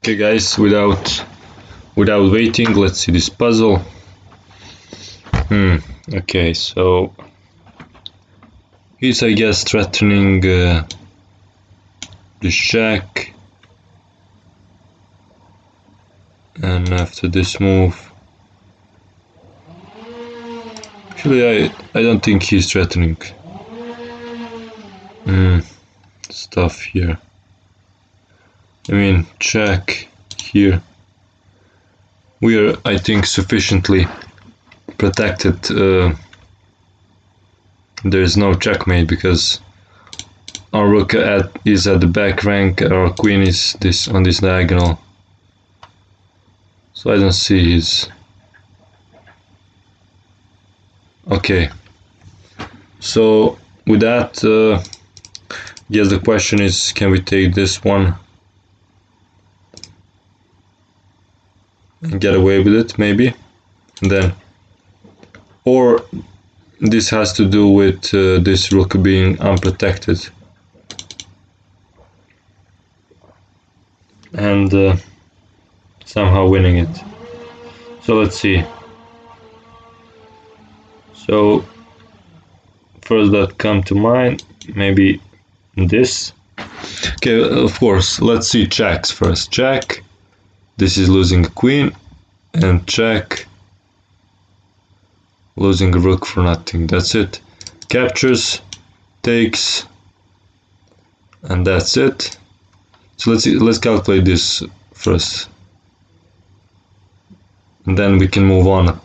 Okay guys, without waiting, let's see this puzzle. Okay, so he's I guess threatening this jack, and after this move, actually I don't think he's threatening stuff here. I mean, check here. We are, I think, sufficiently protected. There is no checkmate because our rook is at the back rank, our queen is on this diagonal. So I don't see his. Okay. So with that, yes, the question is, can we take this one and get away with it, maybe? And then, or this has to do with this rook being unprotected and somehow winning it. So let's see. So first that come to mind, maybe this. Okay, of course, let's see checks first. Check. This is losing a queen, and check. Losing a rook for nothing. That's it. Captures, takes, and that's it. So let's calculate this first, and then we can move on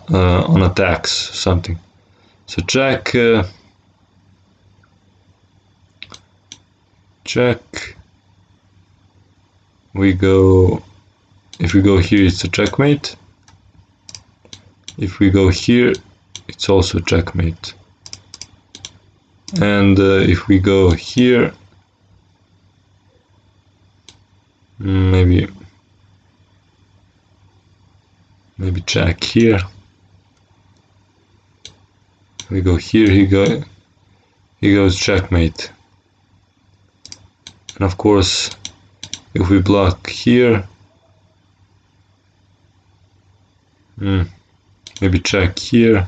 attacks, something. So check, check. We go. If we go here, it's a checkmate. If we go here, it's also checkmate. And if we go here, maybe check here. We go here, he goes checkmate. And of course, if we block here, maybe check here.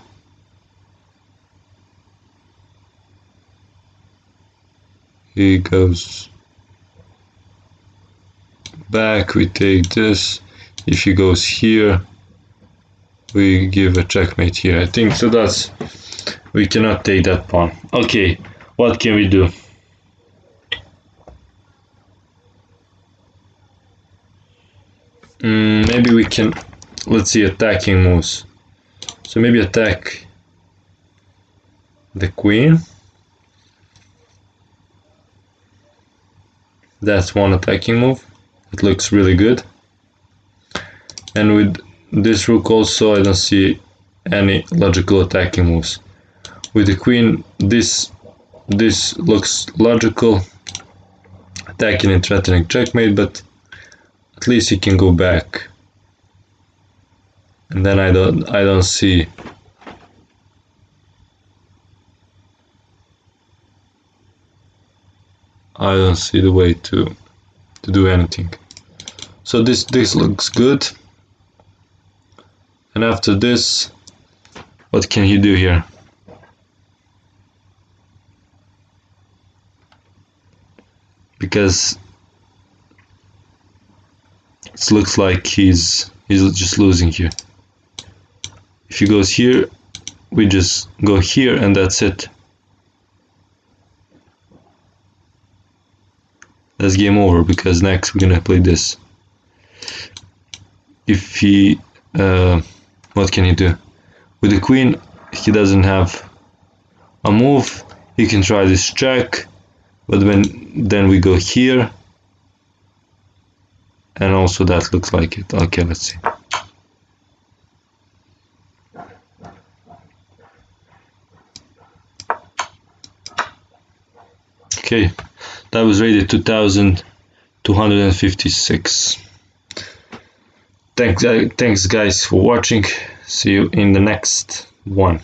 He goes back, we take this. If he goes here, we give a checkmate here. I think so. That's, we cannot take that pawn. Okay, what can we do? Maybe we can, let's see, attacking moves. So maybe attack the queen. That's one attacking move. It looks really good. And with this rook also, I don't see any logical attacking moves. With the queen, this looks logical, attacking and threatening checkmate, but at least he can go back. And then I don't see the way to do anything. So this looks good. And after this, what can he do here? Because it looks like he's just losing here. If he goes here, we just go here and that's it. That's game over, because next we're gonna play this. If he, what can he do? With the queen, he doesn't have a move. He can try this check, but then we go here, and also that looks like it. Okay, let's see. Okay, that was rated 2256. Thanks guys for watching. See you in the next one.